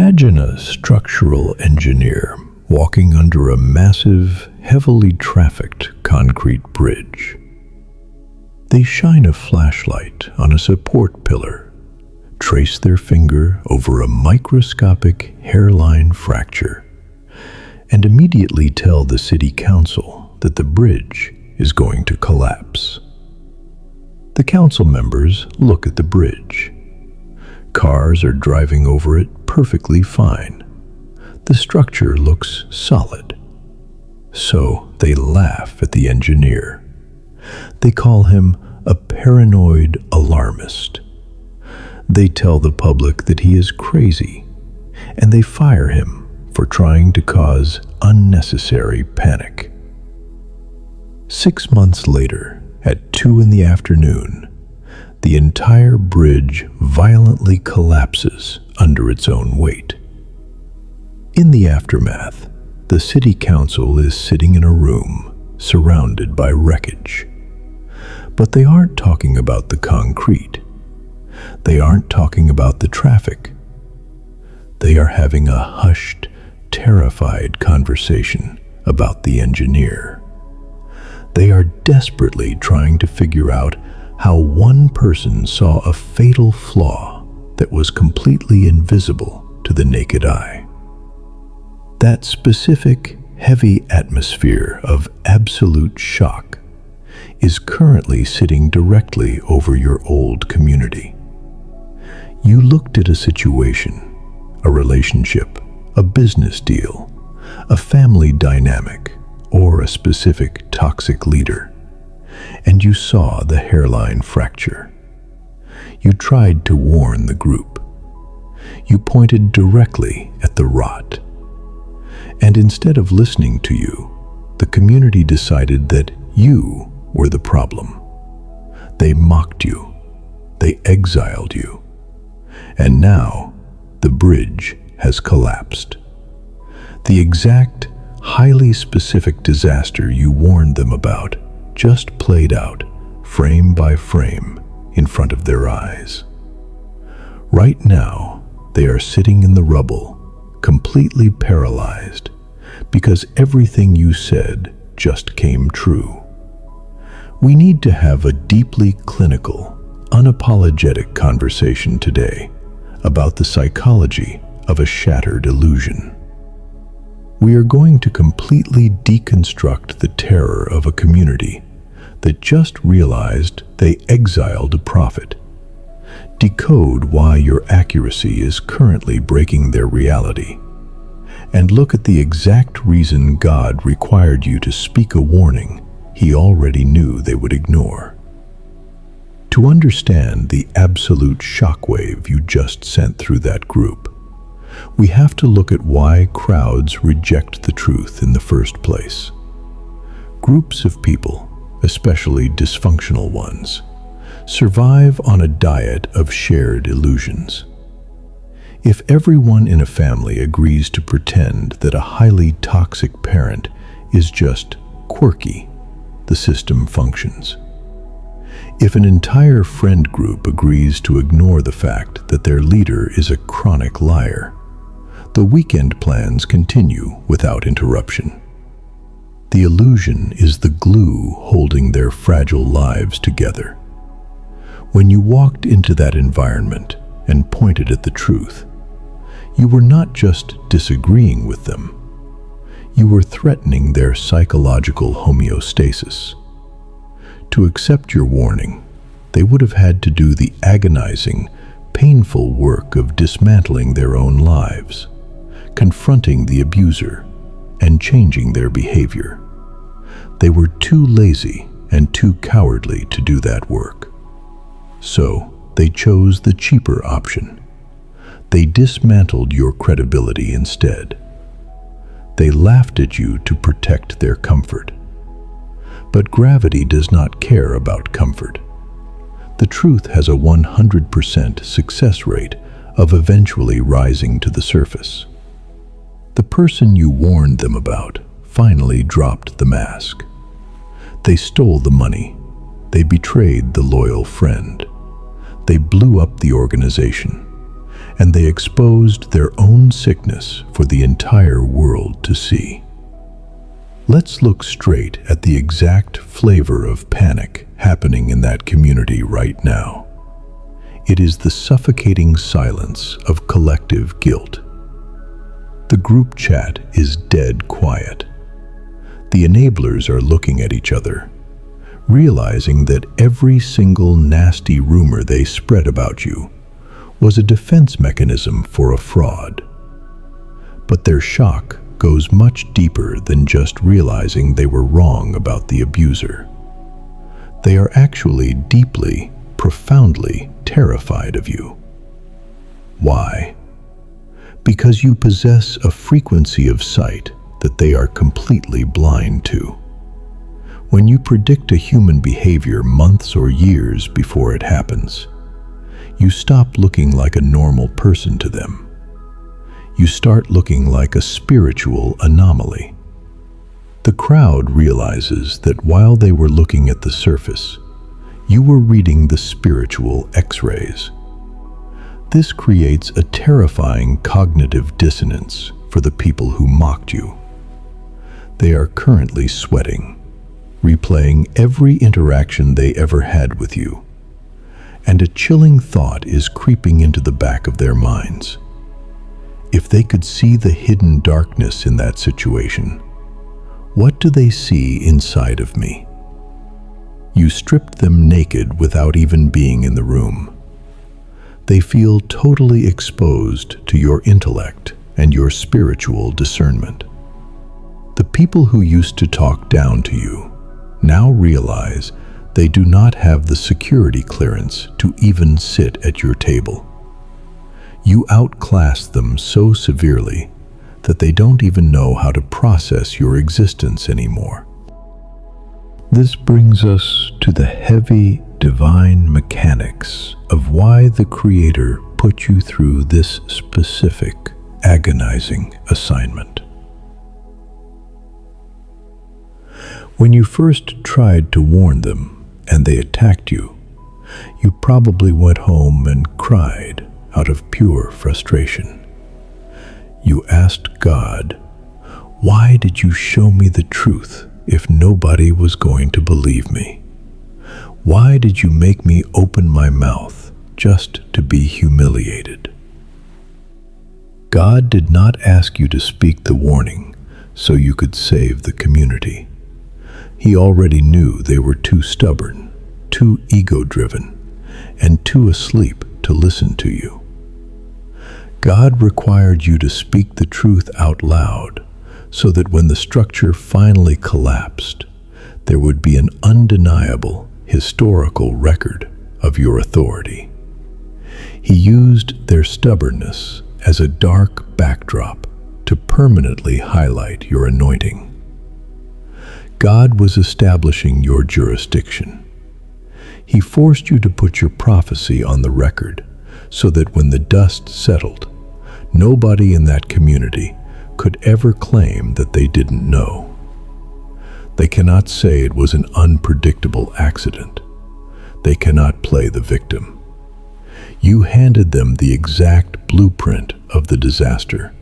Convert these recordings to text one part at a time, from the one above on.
Imagine a structural engineer walking under a massive, heavily trafficked concrete bridge. They shine a flashlight on a support pillar, trace their finger over a microscopic hairline fracture, and immediately tell the city council that the bridge is going to collapse. The council members look at the bridge. Cars are driving over it perfectly fine. The structure looks solid. So they laugh at the engineer. They call him a paranoid alarmist. They tell the public that he is crazy, and they fire him for trying to cause unnecessary panic. 6 months later, at 2 in the afternoon, the entire bridge violently collapses under its own weight. In the aftermath, the city council is sitting in a room surrounded by wreckage. But they aren't talking about the concrete. They aren't talking about the traffic. They are having a hushed, terrified conversation about the engineer. They are desperately trying to figure out how one person saw a fatal flaw that was completely invisible to the naked eye. That specific, heavy atmosphere of absolute shock is currently sitting directly over your old community. You looked at a situation, a relationship, a business deal, a family dynamic, or a specific toxic leader, and you saw the hairline fracture. You tried to warn the group. You pointed directly at the rot. And instead of listening to you, the community decided that you were the problem. They mocked you. They exiled you. And now, the bridge has collapsed. The exact, highly specific disaster you warned them about just played out, frame by frame, in front of their eyes. Right now, they are sitting in the rubble, completely paralyzed, because everything you said just came true. We need to have a deeply clinical, unapologetic conversation today about the psychology of a shattered illusion. We are going to completely deconstruct the terror of a community that just realized they exiled a prophet, decode why your accuracy is currently breaking their reality, and look at the exact reason God required you to speak a warning He already knew they would ignore. To understand the absolute shockwave you just sent through that group, we have to look at why crowds reject the truth in the first place. Groups of people, especially dysfunctional ones, survive on a diet of shared illusions. If everyone in a family agrees to pretend that a highly toxic parent is just quirky, the system functions. If an entire friend group agrees to ignore the fact that their leader is a chronic liar, the weekend plans continue without interruption. The illusion is the glue holding their fragile lives together. When you walked into that environment and pointed at the truth, you were not just disagreeing with them. You were threatening their psychological homeostasis. To accept your warning, they would have had to do the agonizing, painful work of dismantling their own lives, confronting the abuser, and changing their behavior. They were too lazy and too cowardly to do that work. So they chose the cheaper option. They dismantled your credibility instead. They laughed at you to protect their comfort. But gravity does not care about comfort. The truth has a 100% success rate of eventually rising to the surface. The person you warned them about finally dropped the mask. They stole the money. They betrayed the loyal friend. They blew up the organization. and they exposed their own sickness for the entire world to see. Let's look straight at the exact flavor of panic happening in that community right now. It is the suffocating silence of collective guilt. The group chat is dead quiet. The enablers are looking at each other, realizing that every single nasty rumor they spread about you was a defense mechanism for a fraud. But their shock goes much deeper than just realizing they were wrong about the abuser. They are actually deeply, profoundly terrified of you. Why? Because you possess a frequency of sight that they are completely blind to. When you predict a human behavior months or years before it happens, you stop looking like a normal person to them. You start looking like a spiritual anomaly. The crowd realizes that while they were looking at the surface, you were reading the spiritual X-rays. This creates a terrifying cognitive dissonance for the people who mocked you. They are currently sweating, replaying every interaction they ever had with you, and a chilling thought is creeping into the back of their minds. If they could see the hidden darkness in that situation, what do they see inside of me? You stripped them naked without even being in the room. They feel totally exposed to your intellect and your spiritual discernment. The people who used to talk down to you now realize they do not have the security clearance to even sit at your table. You outclass them so severely that they don't even know how to process your existence anymore. This brings us to the heavy divine mechanics of why the Creator put you through this specific, agonizing assignment. When you first tried to warn them and they attacked you, you probably went home and cried out of pure frustration. You asked God, "Why did you show me the truth if nobody was going to believe me? Why did you make me open my mouth just to be humiliated?" God did not ask you to speak the warning so you could save the community. He already knew they were too stubborn, too ego-driven, and too asleep to listen to you. God required you to speak the truth out loud so that when the structure finally collapsed, there would be an undeniable historical record of your authority. He used their stubbornness as a dark backdrop to permanently highlight your anointing. God was establishing your jurisdiction. He forced you to put your prophecy on the record so that when the dust settled, nobody in that community could ever claim that they didn't know. They cannot say it was an unpredictable accident. They cannot play the victim. You handed them the exact blueprint of the disaster,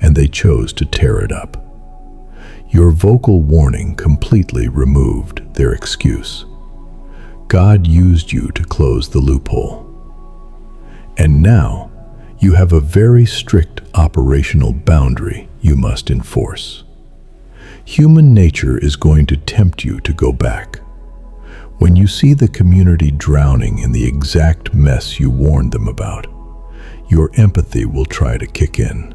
and they chose to tear it up. Your vocal warning completely removed their excuse. God used you to close the loophole. And now, you have a very strict operational boundary you must enforce. Human nature is going to tempt you to go back. When you see the community drowning in the exact mess you warned them about, your empathy will try to kick in.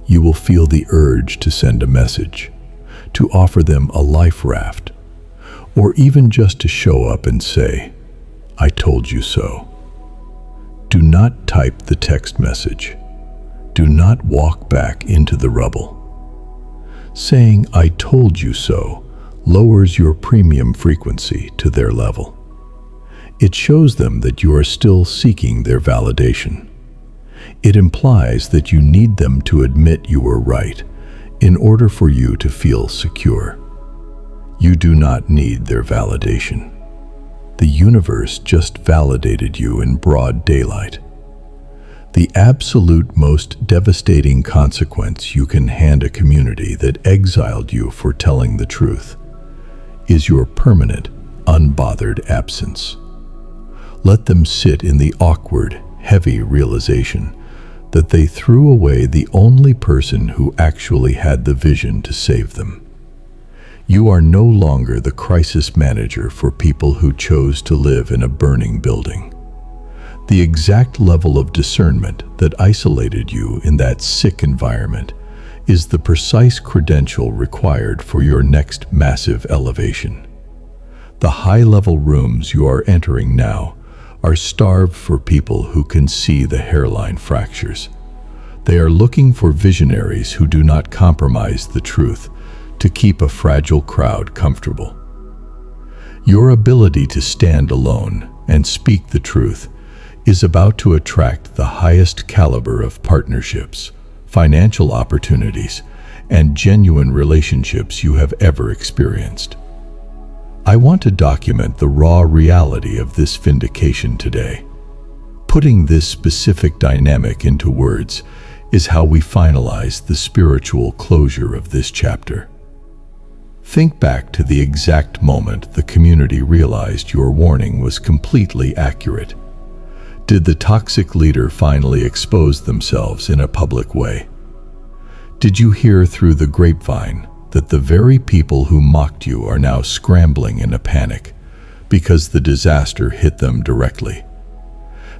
You will feel the urge to send a message, to offer them a life raft, or even just to show up and say, "I told you so." Do not type the text message. Do not walk back into the rubble. Saying "I told you so" lowers your premium frequency to their level. It shows them that you are still seeking their validation. It implies that you need them to admit you were right in order for you to feel secure. You do not need their validation. The universe just validated you in broad daylight. The absolute most devastating consequence you can hand a community that exiled you for telling the truth is your permanent, unbothered absence. Let them sit in the awkward, heavy realization that they threw away the only person who actually had the vision to save them. You are no longer the crisis manager for people who chose to live in a burning building. The exact level of discernment that isolated you in that sick environment is the precise credential required for your next massive elevation. The high-level rooms you are entering now are starved for people who can see the hairline fractures. They are looking for visionaries who do not compromise the truth to keep a fragile crowd comfortable. Your ability to stand alone and speak the truth is about to attract the highest caliber of partnerships, financial opportunities, and genuine relationships you have ever experienced. I want to document the raw reality of this vindication today. Putting this specific dynamic into words is how we finalize the spiritual closure of this chapter. Think back to the exact moment the community realized your warning was completely accurate. Did the toxic leader finally expose themselves in a public way? Did you hear through the grapevine that the very people who mocked you are now scrambling in a panic because the disaster hit them directly?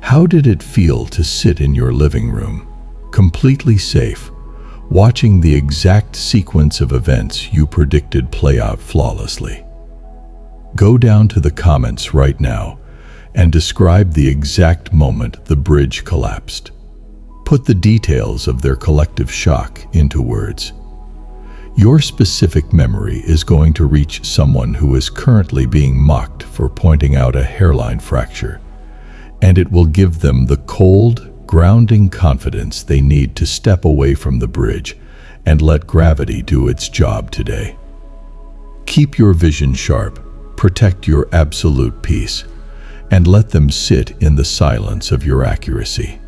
How did it feel to sit in your living room, completely safe, watching the exact sequence of events you predicted play out flawlessly? Go down to the comments right now and describe the exact moment the bridge collapsed. Put the details of their collective shock into words. Your specific memory is going to reach someone who is currently being mocked for pointing out a hairline fracture, and it will give them the cold, grounding confidence they need to step away from the bridge and let gravity do its job today. Keep your vision sharp, protect your absolute peace, and let them sit in the silence of your accuracy.